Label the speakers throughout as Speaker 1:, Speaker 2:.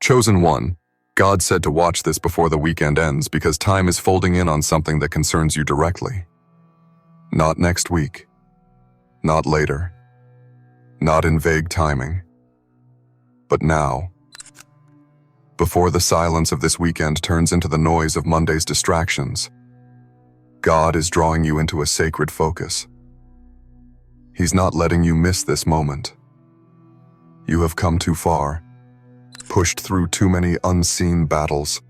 Speaker 1: Chosen one, God said to watch this before the weekend ends because time is folding in on something that concerns you directly. Not next week. Not later. Not in vague timing. But now. Before the silence of this weekend turns into the noise of Monday's distractions, God is drawing you into a sacred focus. He's not letting you miss this moment. You have come too far, pushed through too many unseen battles,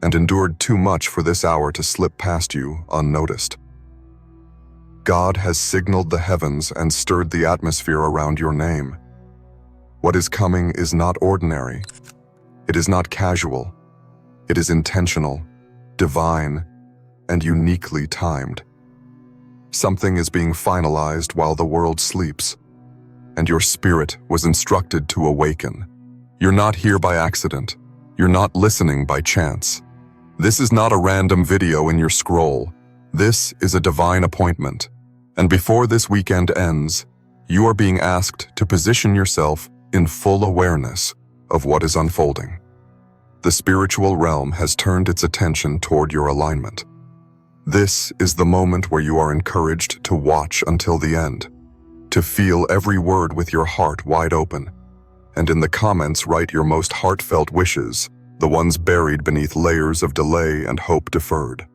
Speaker 1: and endured too much for this hour to slip past you unnoticed. God has signaled the heavens and stirred the atmosphere around your name. What is coming is not ordinary. It is not casual. It is intentional, divine, and uniquely timed. Something is being finalized while the world sleeps, and your spirit was instructed to awaken. You're not here by accident. You're not listening by chance. This is not a random video in your scroll. This is a divine appointment. And before this weekend ends, you are being asked to position yourself in full awareness of what is unfolding. The spiritual realm has turned its attention toward your alignment. This is the moment where you are encouraged to watch until the end, to feel every word with your heart wide open, and in the comments write your most heartfelt wishes, the ones buried beneath layers of delay and hope deferred.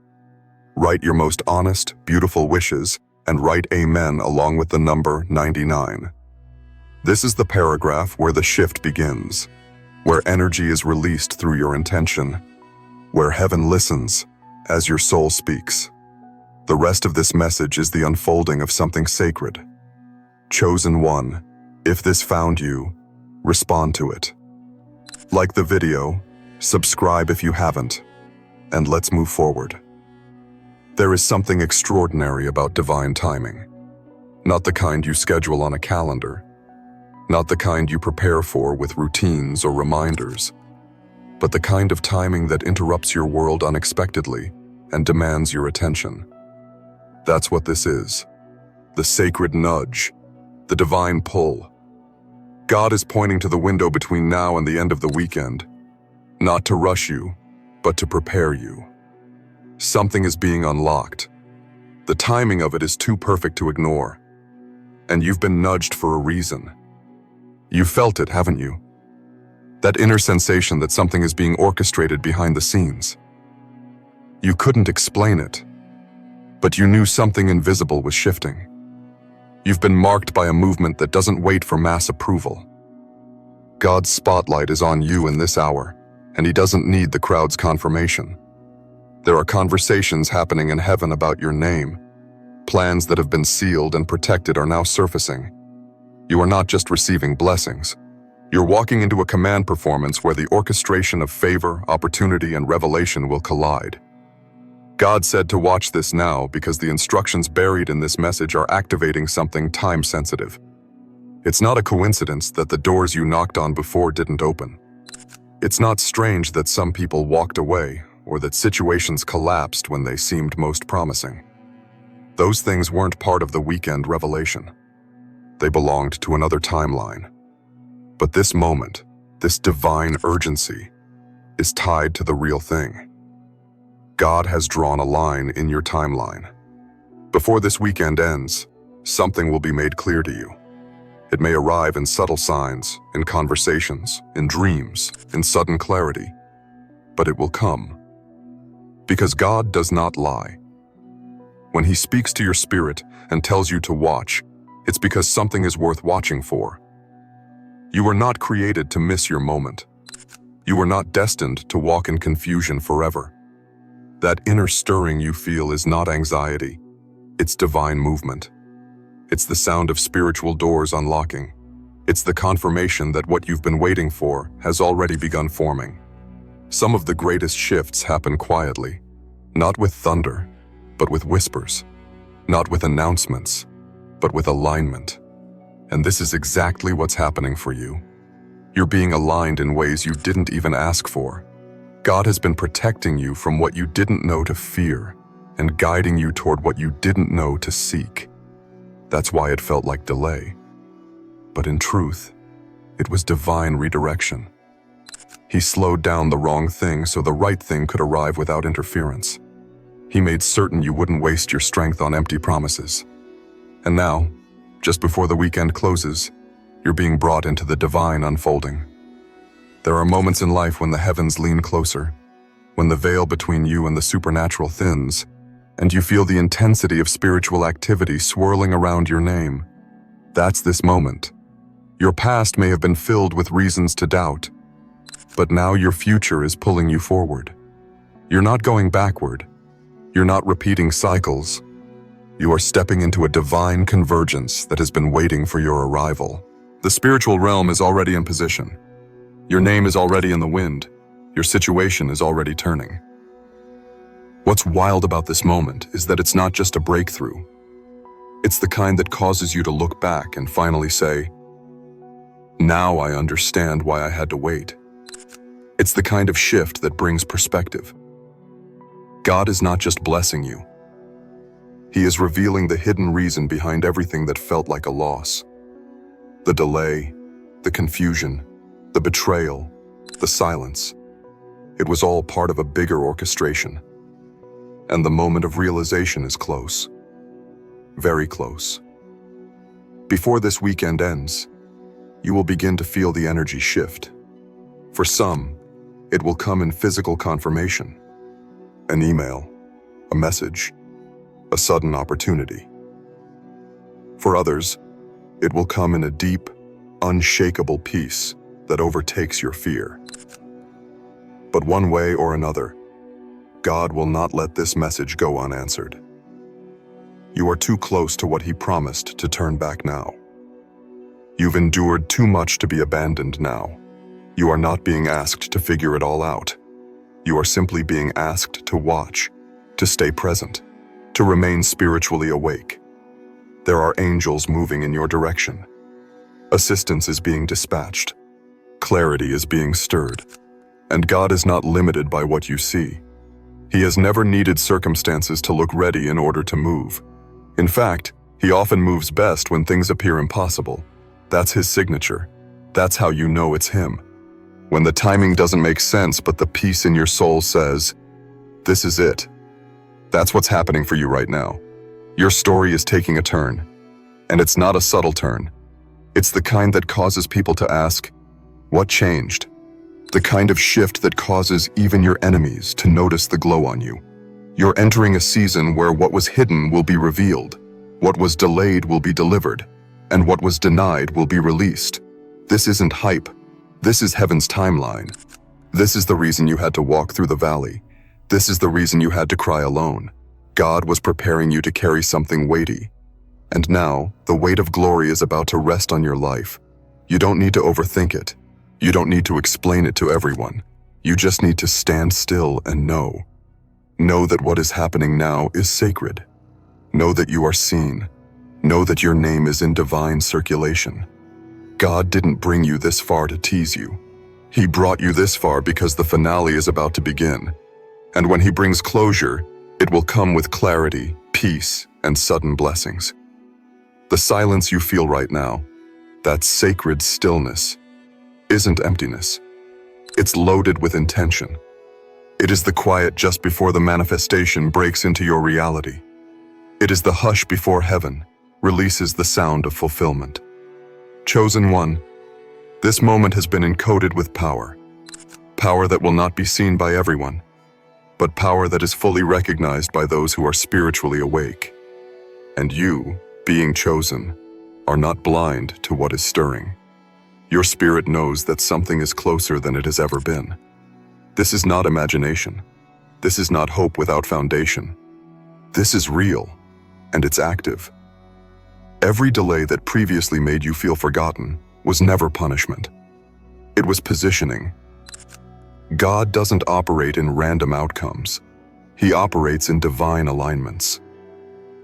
Speaker 1: Write your most honest, beautiful wishes, and write Amen along with the number 99. This is the paragraph where the shift begins, where energy is released through your intention, where heaven listens as your soul speaks. The rest of this message is the unfolding of something sacred. Chosen one, if this found you, respond to it. Like the video, subscribe if you haven't, and let's move forward. There is something extraordinary about divine timing. Not the kind you schedule on a calendar, not the kind you prepare for with routines or reminders, but the kind of timing that interrupts your world unexpectedly and demands your attention. That's what this is. The sacred nudge, the divine pull. God is pointing to the window between now and the end of the weekend, not to rush you, but to prepare you. Something is being unlocked. The timing of it is too perfect to ignore, and you've been nudged for a reason. You felt it, haven't you? That inner sensation that something is being orchestrated behind the scenes. You couldn't explain it, but you knew something invisible was shifting. You've been marked by a movement that doesn't wait for mass approval. God's spotlight is on you in this hour, and He doesn't need the crowd's confirmation. There are conversations happening in heaven about your name. Plans that have been sealed and protected are now surfacing. You are not just receiving blessings. You're walking into a command performance where the orchestration of favor, opportunity, and revelation will collide. God said to watch this now because the instructions buried in this message are activating something time-sensitive. It's not a coincidence that the doors you knocked on before didn't open. It's not strange that some people walked away or that situations collapsed when they seemed most promising. Those things weren't part of the weekend revelation. They belonged to another timeline. But this moment, this divine urgency, is tied to the real thing. God has drawn a line in your timeline. Before this weekend ends, something will be made clear to you. It may arrive in subtle signs, in conversations, in dreams, in sudden clarity, but it will come. Because God does not lie. When He speaks to your spirit and tells you to watch, it's because something is worth watching for. You were not created to miss your moment. You were not destined to walk in confusion forever. That inner stirring you feel is not anxiety. It's divine movement. It's the sound of spiritual doors unlocking. It's the confirmation that what you've been waiting for has already begun forming. Some of the greatest shifts happen quietly, not with thunder, but with whispers, not with announcements, but with alignment. And this is exactly what's happening for you. You're being aligned in ways you didn't even ask for. God has been protecting you from what you didn't know to fear and guiding you toward what you didn't know to seek. That's why it felt like delay. But in truth, it was divine redirection. He slowed down the wrong thing so the right thing could arrive without interference. He made certain you wouldn't waste your strength on empty promises. And now, just before the weekend closes, you're being brought into the divine unfolding. There are moments in life when the heavens lean closer, when the veil between you and the supernatural thins, and you feel the intensity of spiritual activity swirling around your name. That's this moment. Your past may have been filled with reasons to doubt, but now your future is pulling you forward. You're not going backward. You're not repeating cycles. You are stepping into a divine convergence that has been waiting for your arrival. The spiritual realm is already in position. Your name is already in the wind. Your situation is already turning. What's wild about this moment is that it's not just a breakthrough. It's the kind that causes you to look back and finally say, "Now I understand why I had to wait." It's the kind of shift that brings perspective. God is not just blessing you. He is revealing the hidden reason behind everything that felt like a loss. The delay, the confusion, the betrayal, the silence. It was all part of a bigger orchestration. And the moment of realization is close. Very close. Before this weekend ends, you will begin to feel the energy shift. For some, it will come in physical confirmation. An email, a message, a sudden opportunity. For others, it will come in a deep, unshakable peace that overtakes your fear. But one way or another, God will not let this message go unanswered. You are too close to what He promised to turn back now. You've endured too much to be abandoned now. You are not being asked to figure it all out. You are simply being asked to watch, to stay present, to remain spiritually awake. There are angels moving in your direction. Assistance is being dispatched. Clarity is being stirred. And God is not limited by what you see. He has never needed circumstances to look ready in order to move. In fact, He often moves best when things appear impossible. That's His signature. That's how you know it's Him. When the timing doesn't make sense, but the peace in your soul says, "This is it." That's what's happening for you right now. Your story is taking a turn. And it's not a subtle turn. It's the kind that causes people to ask, "What changed?" The kind of shift that causes even your enemies to notice the glow on you. You're entering a season where what was hidden will be revealed, what was delayed will be delivered, and what was denied will be released. This isn't hype. This is heaven's timeline. This is the reason you had to walk through the valley. This is the reason you had to cry alone. God was preparing you to carry something weighty. And now, the weight of glory is about to rest on your life. You don't need to overthink it. You don't need to explain it to everyone. You just need to stand still and know. Know that what is happening now is sacred. Know that you are seen. Know that your name is in divine circulation. God didn't bring you this far to tease you. He brought you this far because the finale is about to begin. And when He brings closure, it will come with clarity, peace, and sudden blessings. The silence you feel right now, that sacred stillness, isn't emptiness. It's loaded with intention. It is the quiet just before the manifestation breaks into your reality. It is the hush before heaven releases the sound of fulfillment. Chosen one, this moment has been encoded with power. Power that will not be seen by everyone, but power that is fully recognized by those who are spiritually awake. And you, being chosen, are not blind to what is stirring. Your spirit knows that something is closer than it has ever been. This is not imagination. This is not hope without foundation. This is real, and it's active. Every delay that previously made you feel forgotten was never punishment. It was positioning. God doesn't operate in random outcomes. He operates in divine alignments.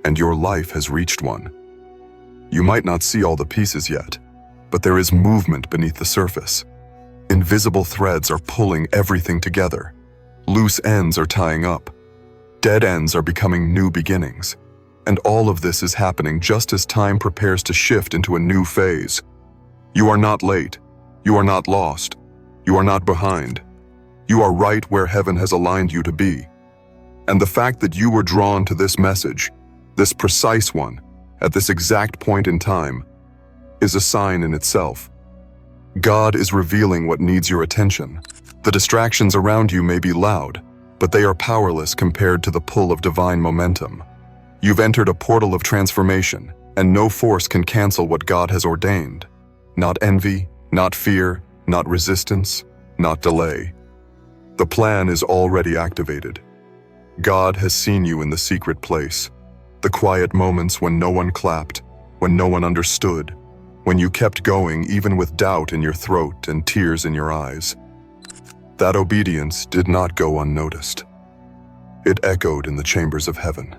Speaker 1: And your life has reached one. You might not see all the pieces yet, but there is movement beneath the surface. Invisible threads are pulling everything together. Loose ends are tying up. Dead ends are becoming new beginnings. And all of this is happening just as time prepares to shift into a new phase. You are not late. You are not lost. You are not behind. You are right where heaven has aligned you to be. And the fact that you were drawn to this message, this precise one, at this exact point in time, is a sign in itself. God is revealing what needs your attention. The distractions around you may be loud, but they are powerless compared to the pull of divine momentum. You've entered a portal of transformation, and no force can cancel what God has ordained. Not envy, not fear, not resistance, not delay. The plan is already activated. God has seen you in the secret place, the quiet moments when no one clapped, when no one understood, when you kept going even with doubt in your throat and tears in your eyes. That obedience did not go unnoticed. It echoed in the chambers of heaven.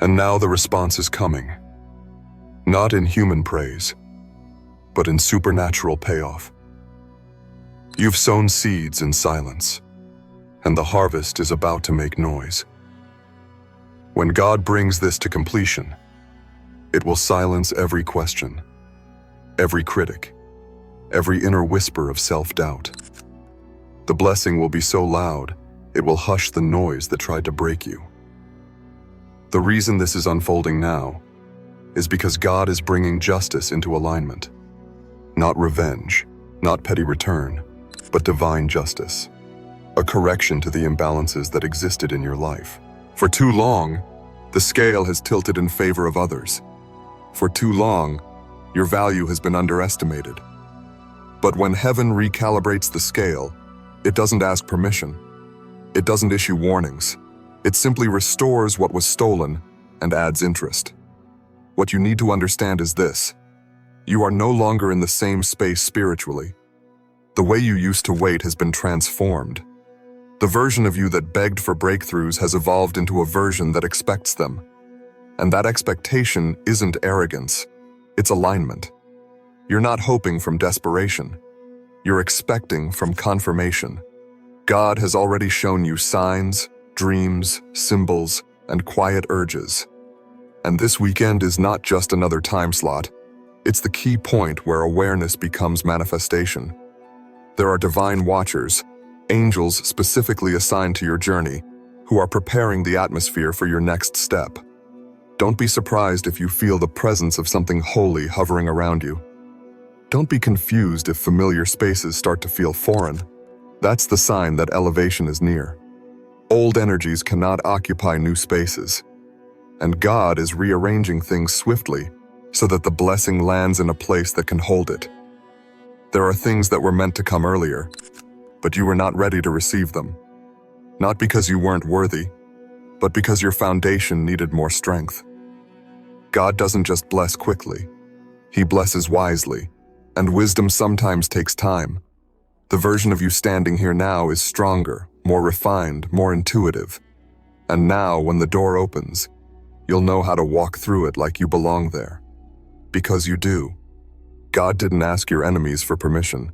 Speaker 1: And now the response is coming. Not in human praise, but in supernatural payoff. You've sown seeds in silence, and the harvest is about to make noise. When God brings this to completion, it will silence every question, every critic, every inner whisper of self-doubt. The blessing will be so loud, it will hush the noise that tried to break you. The reason this is unfolding now is because God is bringing justice into alignment. Not revenge, not petty return, but divine justice. A correction to the imbalances that existed in your life. For too long, the scale has tilted in favor of others. For too long, your value has been underestimated. But when heaven recalibrates the scale, it doesn't ask permission. It doesn't issue warnings. It simply restores what was stolen and adds interest. What you need to understand is this: you are no longer in the same space spiritually. The way you used to wait has been transformed. The version of you that begged for breakthroughs has evolved into a version that expects them. And that expectation isn't arrogance, it's alignment. You're not hoping from desperation. You're expecting from confirmation. God has already shown you signs, dreams, symbols, and quiet urges. And this weekend is not just another time slot. It's the key point where awareness becomes manifestation. There are divine watchers, angels specifically assigned to your journey, who are preparing the atmosphere for your next step. Don't be surprised if you feel the presence of something holy hovering around you. Don't be confused if familiar spaces start to feel foreign. That's the sign that elevation is near. Old energies cannot occupy new spaces, and God is rearranging things swiftly so that the blessing lands in a place that can hold it. There are things that were meant to come earlier, but you were not ready to receive them. Not because you weren't worthy, but because your foundation needed more strength. God doesn't just bless quickly. He blesses wisely, and wisdom sometimes takes time. The version of you standing here now is stronger, more refined, more intuitive. And now, when the door opens, you'll know how to walk through it like you belong there. Because you do. God didn't ask your enemies for permission.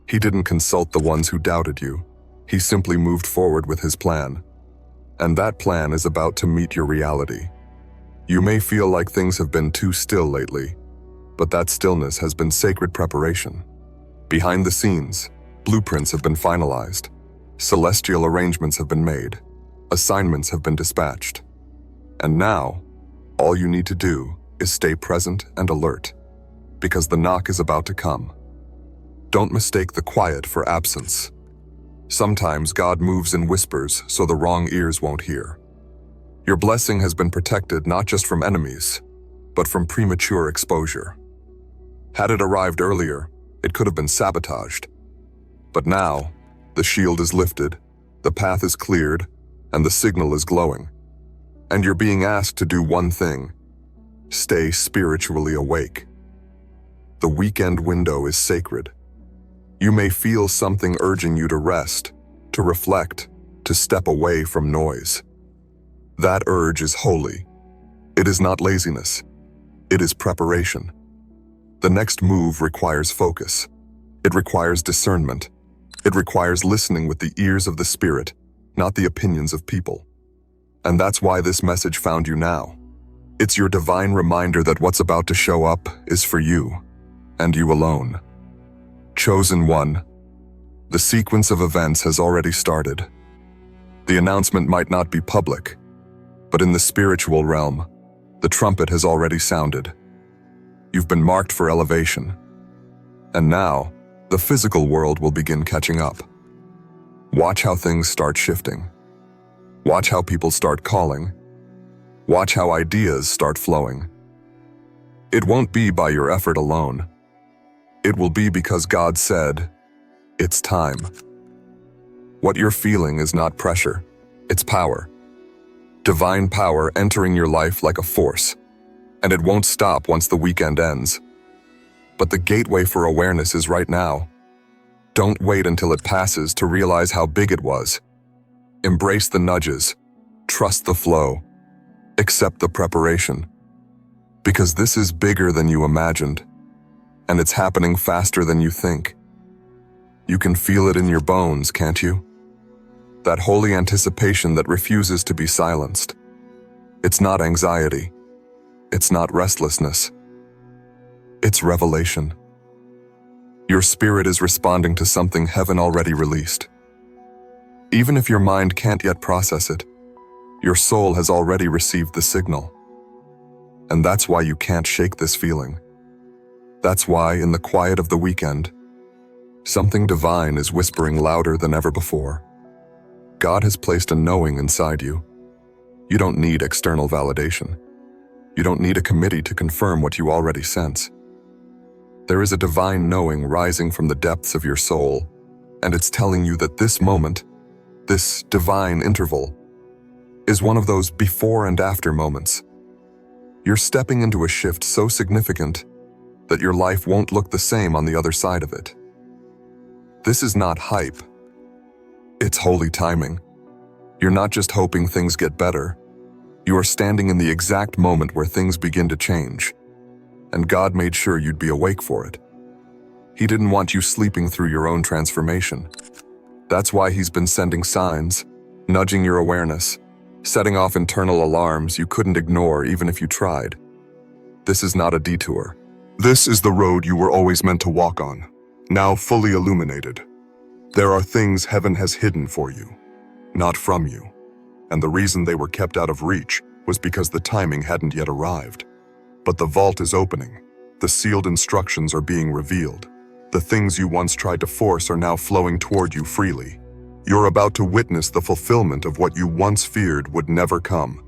Speaker 1: He didn't consult the ones who doubted you. He simply moved forward with his plan. And that plan is about to meet your reality. You may feel like things have been too still lately, but that stillness has been sacred preparation. Behind the scenes, blueprints have been finalized. Celestial arrangements have been made. Assignments have been dispatched. And now, all you need to do is stay present and alert, because the knock is about to come. Don't mistake the quiet for absence. Sometimes God moves in whispers so the wrong ears won't hear. Your blessing has been protected not just from enemies, but from premature exposure. Had it arrived earlier, it could have been sabotaged. But now, the shield is lifted, the path is cleared, and the signal is glowing. And you're being asked to do one thing: stay spiritually awake. The weekend window is sacred. You may feel something urging you to rest, to reflect, to step away from noise. That urge is holy. It is not laziness. It is preparation. The next move requires focus. It requires discernment. It requires listening with the ears of the Spirit, not the opinions of people. And that's why this message found you now. It's your divine reminder that what's about to show up is for you, and you alone. Chosen one, The sequence of events has already started. The announcement might not be public, but in the spiritual realm, the trumpet has already sounded. You've been marked for elevation. And now, the physical world will begin catching up. Watch how things start shifting. Watch how people start calling. Watch how ideas start flowing. It won't be by your effort alone. It will be because God said, "It's time." What you're feeling is not pressure, it's power. Divine power entering your life like a force, and it won't stop once the weekend ends. But the gateway for awareness is right now. Don't wait until it passes to realize how big it was. Embrace the nudges, trust the flow, accept the preparation. Because this is bigger than you imagined, and it's happening faster than you think. You can feel it in your bones, can't you? That holy anticipation that refuses to be silenced. It's not anxiety. It's not restlessness. It's revelation. Your spirit is responding to something heaven already released. Even if your mind can't yet process it, your soul has already received the signal. And that's why you can't shake this feeling. That's why, in the quiet of the weekend, something divine is whispering louder than ever before. God has placed a knowing inside you. You don't need external validation. You don't need a committee to confirm what you already sense. There is a divine knowing rising from the depths of your soul, and it's telling you that this moment, this divine interval, is one of those before and after moments. You're stepping into a shift so significant that your life won't look the same on the other side of it. This is not hype. It's holy timing. You're not just hoping things get better. You are standing in the exact moment where things begin to change. And God made sure you'd be awake for it. He didn't want you sleeping through your own transformation. That's why He's been sending signs, nudging your awareness, setting off internal alarms you couldn't ignore even if you tried. This is not a detour. This is the road you were always meant to walk on, now fully illuminated. There are things heaven has hidden for you, not from you. And the reason they were kept out of reach was because the timing hadn't yet arrived. But the vault is opening. The sealed instructions are being revealed. The things you once tried to force are now flowing toward you freely. You're about to witness the fulfillment of what you once feared would never come.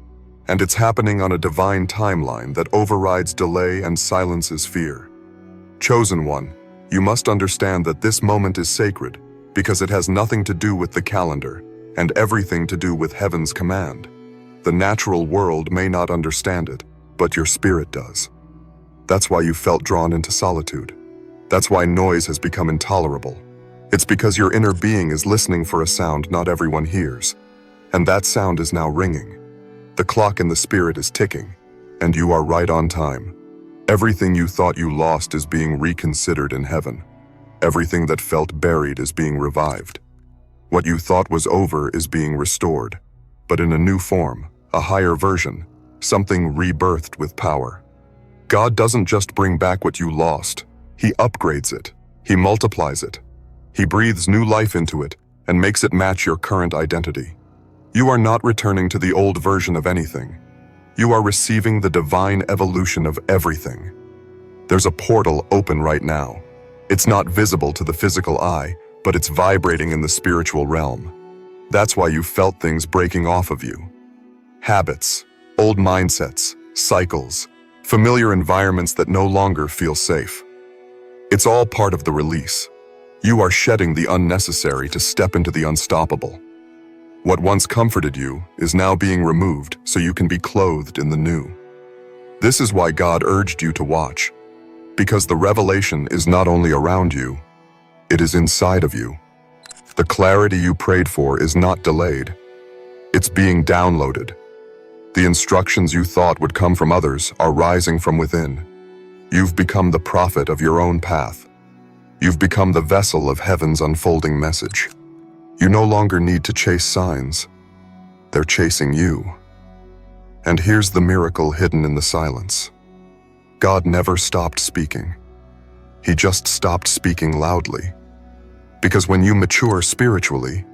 Speaker 1: And it's happening on a divine timeline that overrides delay and silences fear. Chosen one, you must understand that this moment is sacred because it has nothing to do with the calendar and everything to do with heaven's command. The natural world may not understand it, but your spirit does. That's why you felt drawn into solitude. That's why noise has become intolerable. It's because your inner being is listening for a sound not everyone hears. And that sound is now ringing. The clock in the spirit is ticking, and you are right on time. Everything you thought you lost is being reconsidered in heaven. Everything that felt buried is being revived. What you thought was over is being restored, but in a new form, a higher version, something rebirthed with power. God doesn't just bring back what you lost. He upgrades it. He multiplies it. He breathes new life into it and makes it match your current identity. You are not returning to the old version of anything. You are receiving the divine evolution of everything. There's a portal open right now. It's not visible to the physical eye, but it's vibrating in the spiritual realm. That's why you felt things breaking off of you. Habits, old mindsets, cycles, familiar environments that no longer feel safe. It's all part of the release. You are shedding the unnecessary to step into the unstoppable. What once comforted you is now being removed so you can be clothed in the new. This is why God urged you to watch, because the revelation is not only around you, it is inside of you. The clarity you prayed for is not delayed. It's being downloaded. The instructions you thought would come from others are rising from within. You've become the prophet of your own path. You've become the vessel of heaven's unfolding message. You no longer need to chase signs. They're chasing you. And here's the miracle hidden in the silence. God never stopped speaking. He just stopped speaking loudly. Because when you mature spiritually,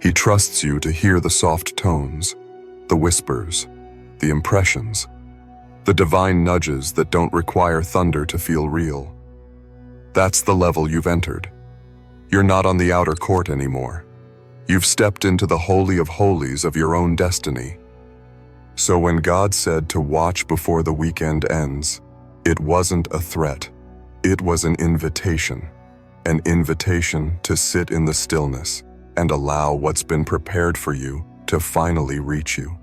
Speaker 1: He trusts you to hear the soft tones, the whispers, the impressions, the divine nudges that don't require thunder to feel real. That's the level you've entered. You're not on the outer court anymore. You've stepped into the holy of holies of your own destiny. So when God said to watch before the weekend ends, it wasn't a threat. It was an invitation to sit in the stillness and allow what's been prepared for you to finally reach you.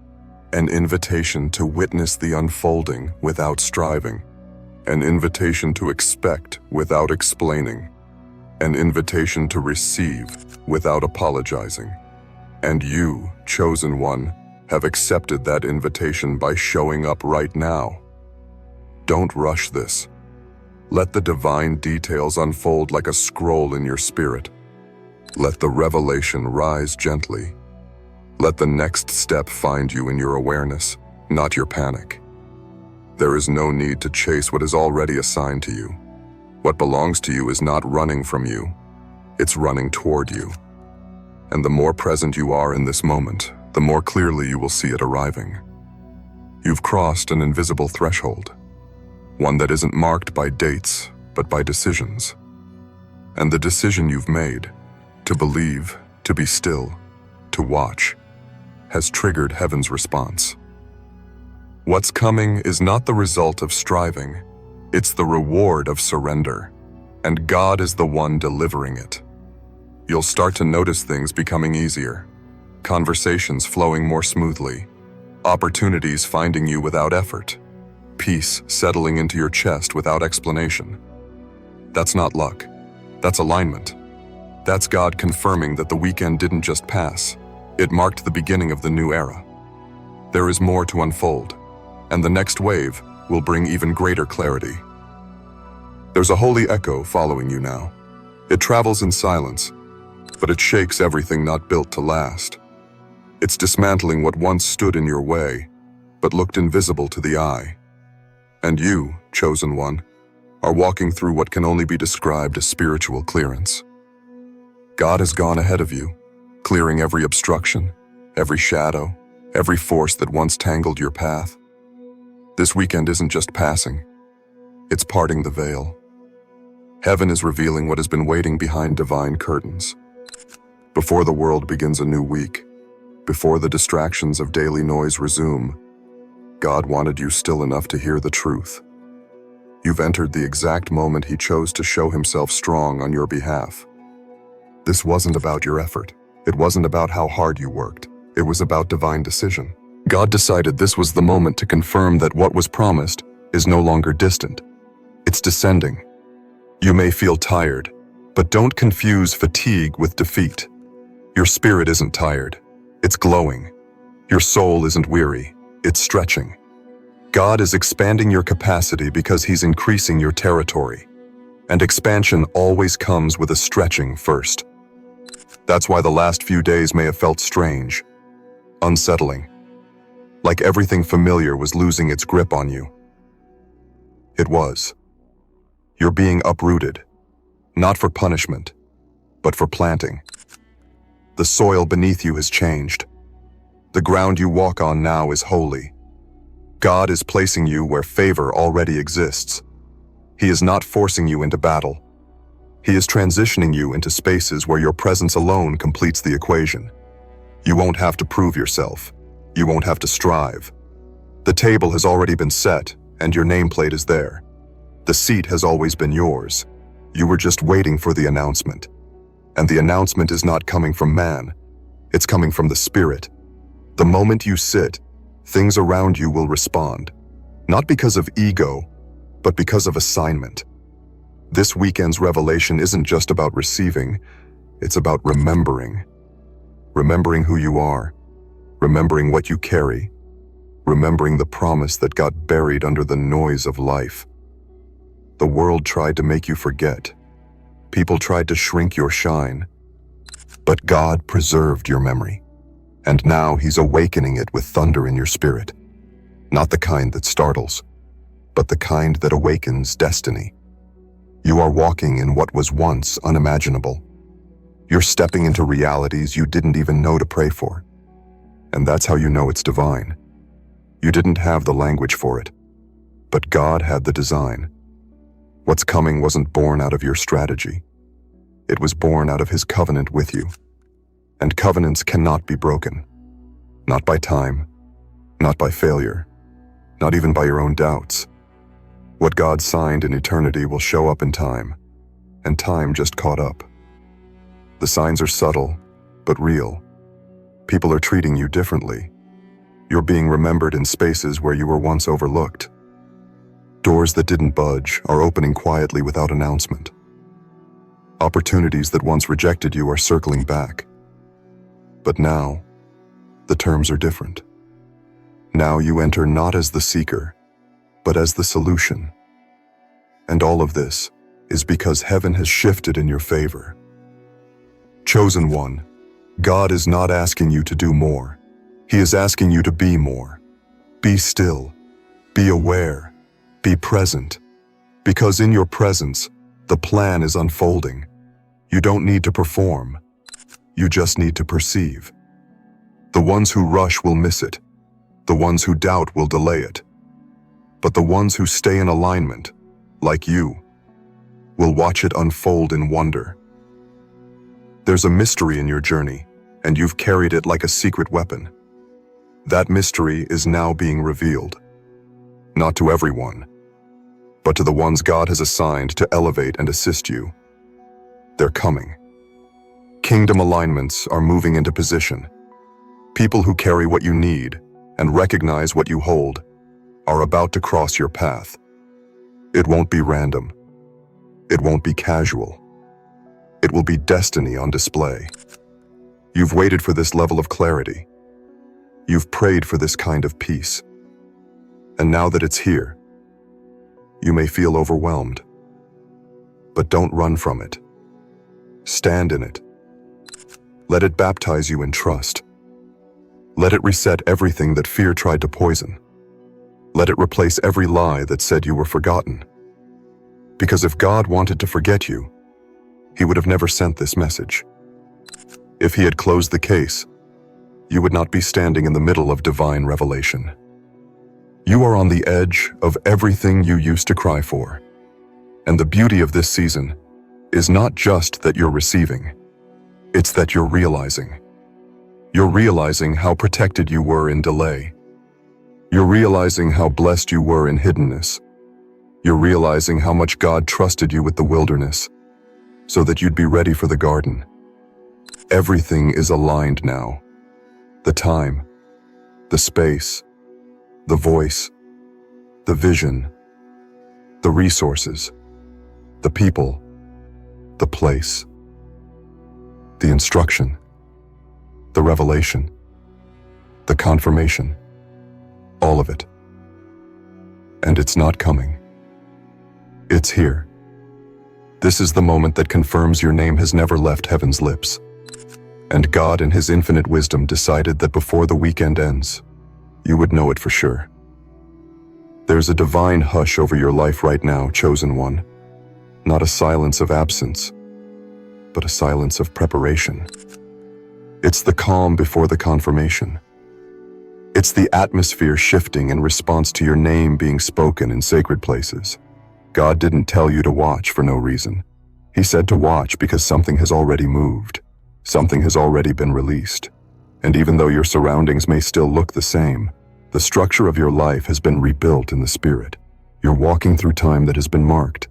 Speaker 1: An invitation to witness the unfolding without striving. An invitation to expect without explaining. An invitation to receive without apologizing. And you, chosen one, have accepted that invitation by showing up right now. Don't rush this. Let the divine details unfold like a scroll in your spirit. Let the revelation rise gently. Let the next step find you in your awareness, not your panic. There is no need to chase what is already assigned to you. What belongs to you is not running from you. It's running toward you. And the more present you are in this moment, the more clearly you will see it arriving. You've crossed an invisible threshold, one that isn't marked by dates, but by decisions. And the decision you've made, to believe, to be still, to watch, has triggered heaven's response. What's coming is not the result of striving, it's the reward of surrender, and God is the one delivering it. You'll start to notice things becoming easier, conversations flowing more smoothly, opportunities finding you without effort, peace settling into your chest without explanation. That's not luck. That's alignment. That's God confirming that the weekend didn't just pass. It marked the beginning of the new era. There is more to unfold, and the next wave will bring even greater clarity. There's a holy echo following you now. It travels in silence, but it shakes everything not built to last. It's dismantling what once stood in your way, but looked invisible to the eye. And you, chosen one, are walking through what can only be described as spiritual clearance. God has gone ahead of you, clearing every obstruction, every shadow, every force that once tangled your path. This weekend isn't just passing, it's parting the veil. Heaven is revealing what has been waiting behind divine curtains. Before the world begins a new week, before the distractions of daily noise resume, God wanted you still enough to hear the truth. You've entered the exact moment He chose to show Himself strong on your behalf. This wasn't about your effort. It wasn't about how hard you worked. It was about divine decision. God decided this was the moment to confirm that what was promised is no longer distant. It's descending. You may feel tired, but don't confuse fatigue with defeat. Your spirit isn't tired. It's glowing. Your soul isn't weary. It's stretching. God is expanding your capacity because He's increasing your territory. And expansion always comes with a stretching first. That's why the last few days may have felt strange, unsettling, like everything familiar was losing its grip on you. It was. You're being uprooted, not for punishment, but for planting. The soil beneath you has changed. The ground you walk on now is holy. God is placing you where favor already exists. He is not forcing you into battle. He is transitioning you into spaces where your presence alone completes the equation. You won't have to prove yourself. You won't have to strive. The table has already been set, and your nameplate is there. The seat has always been yours. You were just waiting for the announcement. And the announcement is not coming from man. It's coming from the Spirit. The moment you sit, things around you will respond. Not because of ego, but because of assignment. This weekend's revelation isn't just about receiving, it's about remembering. Remembering who you are, remembering what you carry, remembering the promise that got buried under the noise of life. The world tried to make you forget. People tried to shrink your shine. But God preserved your memory. And now He's awakening it with thunder in your spirit. Not the kind that startles, but the kind that awakens destiny. You are walking in what was once unimaginable. You're stepping into realities you didn't even know to pray for. And that's how you know it's divine. You didn't have the language for it, but God had the design. What's coming wasn't born out of your strategy. It was born out of His covenant with you. And covenants cannot be broken. Not by time, not by failure, not even by your own doubts. What God signed in eternity will show up in time, and time just caught up. The signs are subtle, but real. People are treating you differently. You're being remembered in spaces where you were once overlooked. Doors that didn't budge are opening quietly without announcement. Opportunities that once rejected you are circling back. But now, the terms are different. Now you enter not as the seeker, but as the solution. And all of this is because heaven has shifted in your favor. Chosen one, God is not asking you to do more. He is asking you to be more. Be still. Be aware. Be present. Because in your presence, the plan is unfolding. You don't need to perform. You just need to perceive. The ones who rush will miss it. The ones who doubt will delay it. But the ones who stay in alignment, like you, will watch it unfold in wonder. There's a mystery in your journey, and you've carried it like a secret weapon. That mystery is now being revealed. Not to everyone, but to the ones God has assigned to elevate and assist you. They're coming. Kingdom alignments are moving into position. People who carry what you need and recognize what you hold are about to cross your path. It won't be random. It won't be casual. It will be destiny on display. You've waited for this level of clarity. You've prayed for this kind of peace. And now that it's here, you may feel overwhelmed. But don't run from it. Stand in it. Let it baptize you in trust. Let it reset everything that fear tried to poison. Let it replace every lie that said you were forgotten. Because if God wanted to forget you, He would have never sent this message. If He had closed the case, you would not be standing in the middle of divine revelation. You are on the edge of everything you used to cry for. And the beauty of this season is not just that you're receiving, it's that you're realizing. You're realizing how protected you were in delay. You're realizing how blessed you were in hiddenness. You're realizing how much God trusted you with the wilderness, so that you'd be ready for the garden. Everything is aligned now. The time, the space, the voice, the vision, the resources, the people, the place, the instruction, the revelation, the confirmation, all of it. And it's not coming. It's here. This is the moment that confirms your name has never left heaven's lips. And God in His infinite wisdom decided that before the weekend ends, you would know it for sure. There's a divine hush over your life right now, chosen one. Not a silence of absence, but a silence of preparation. It's the calm before the confirmation. It's the atmosphere shifting in response to your name being spoken in sacred places. God didn't tell you to watch for no reason. He said to watch because something has already moved. Something has already been released. And even though your surroundings may still look the same, the structure of your life has been rebuilt in the Spirit. You're walking through time that has been marked.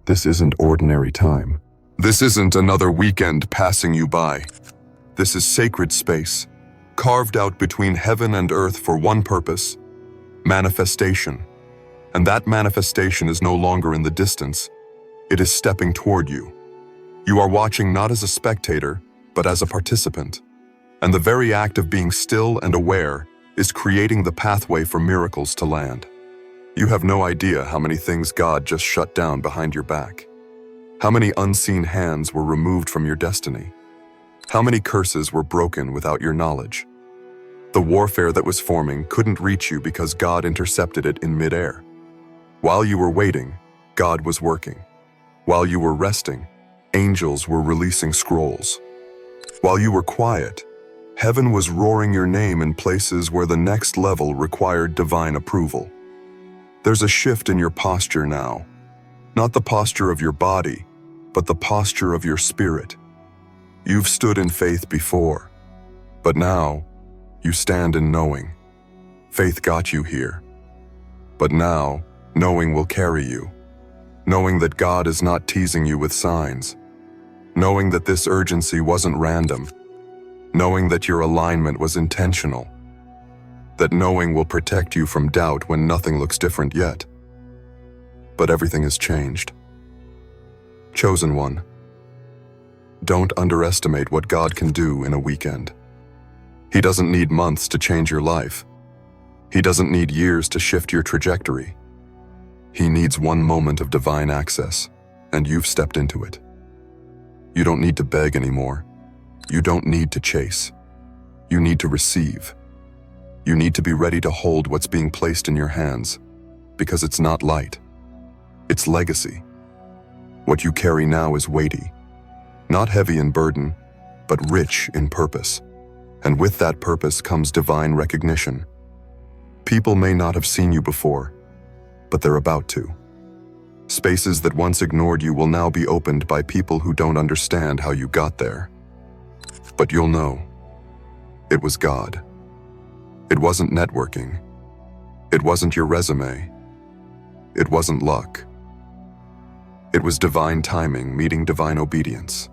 Speaker 1: This isn't ordinary time. This isn't another weekend passing you by. This is sacred space, carved out between heaven and earth for one purpose: manifestation. And that manifestation is no longer in the distance. It is stepping toward you. You are watching not as a spectator, but as a participant. And the very act of being still and aware is creating the pathway for miracles to land. You have no idea how many things God just shut down behind your back. How many unseen hands were removed from your destiny. How many curses were broken without your knowledge. The warfare that was forming couldn't reach you because God intercepted it in midair. While you were waiting, God was working. While you were resting, angels were releasing scrolls. While you were quiet, heaven was roaring your name in places where the next level required divine approval. There's a shift in your posture now. Not the posture of your body, but the posture of your spirit. You've stood in faith before, but now you stand in knowing. Faith got you here, but now knowing will carry you. Knowing that God is not teasing you with signs. Knowing that this urgency wasn't random. Knowing that your alignment was intentional. That knowing will protect you from doubt when nothing looks different yet. But everything has changed. Chosen one, don't underestimate what God can do in a weekend. He doesn't need months to change your life. He doesn't need years to shift your trajectory. He needs one moment of divine access, and you've stepped into it. You don't need to beg anymore. You don't need to chase. You need to receive. You need to be ready to hold what's being placed in your hands, because it's not light. It's legacy. What you carry now is weighty, not heavy in burden, but rich in purpose. And with that purpose comes divine recognition. People may not have seen you before, but they're about to. Spaces that once ignored you will now be opened by people who don't understand how you got there. But you'll know, it was God. It wasn't networking. It wasn't your resume. It wasn't luck. It was divine timing meeting divine obedience.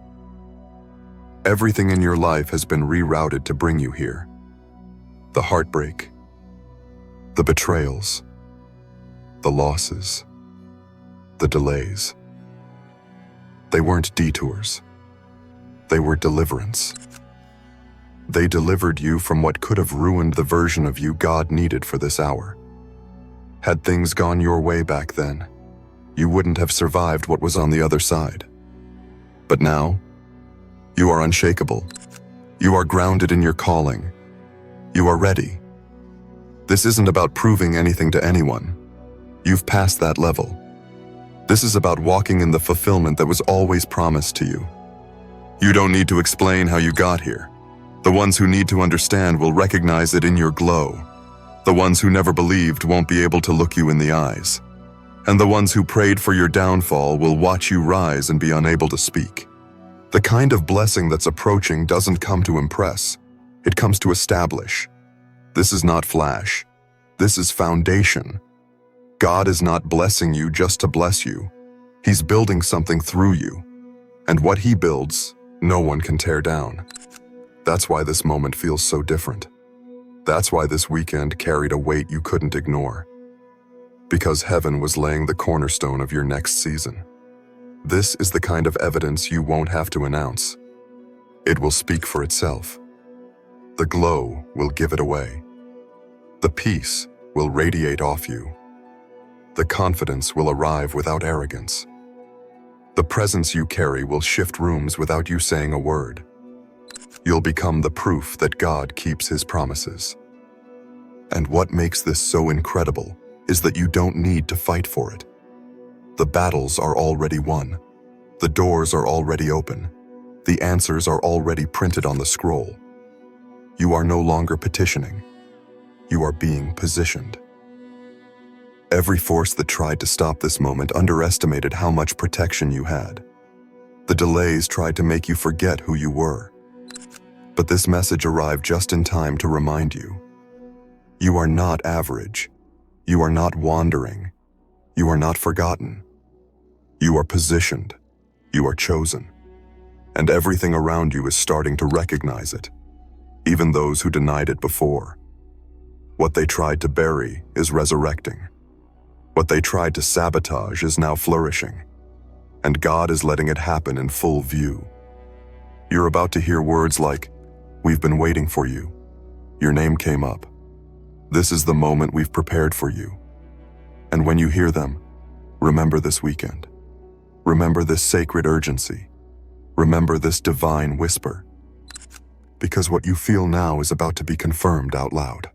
Speaker 1: Everything in your life has been rerouted to bring you here. The heartbreak, the betrayals, the losses, the delays. They weren't detours. They were deliverance. They delivered you from what could have ruined the version of you God needed for this hour. Had things gone your way back then, you wouldn't have survived what was on the other side. But now, you are unshakable. You are grounded in your calling. You are ready. This isn't about proving anything to anyone. You've passed that level. This is about walking in the fulfillment that was always promised to you. You don't need to explain how you got here. The ones who need to understand will recognize it in your glow. The ones who never believed won't be able to look you in the eyes. And the ones who prayed for your downfall will watch you rise and be unable to speak. The kind of blessing that's approaching doesn't come to impress. It comes to establish. This is not flash. This is foundation. God is not blessing you just to bless you. He's building something through you. And what he builds, no one can tear down. That's why this moment feels so different. That's why this weekend carried a weight you couldn't ignore. Because heaven was laying the cornerstone of your next season. This is the kind of evidence you won't have to announce. It will speak for itself. The glow will give it away. The peace will radiate off you. The confidence will arrive without arrogance. The presence you carry will shift rooms without you saying a word. You'll become the proof that God keeps his promises. And what makes this so incredible is that you don't need to fight for it. The battles are already won. The doors are already open. The answers are already printed on the scroll. You are no longer petitioning. You are being positioned. Every force that tried to stop this moment underestimated how much protection you had. The delays tried to make you forget who you were. But this message arrived just in time to remind you. You are not average. You are not wandering. You are not forgotten. You are positioned. You are chosen. And everything around you is starting to recognize it, even those who denied it before. What they tried to bury is resurrecting. What they tried to sabotage is now flourishing. And God is letting it happen in full view. You're about to hear words like, "We've been waiting for you. Your name came up. This is the moment we've prepared for you." And when you hear them, remember this weekend. Remember this sacred urgency. Remember this divine whisper. Because what you feel now is about to be confirmed out loud.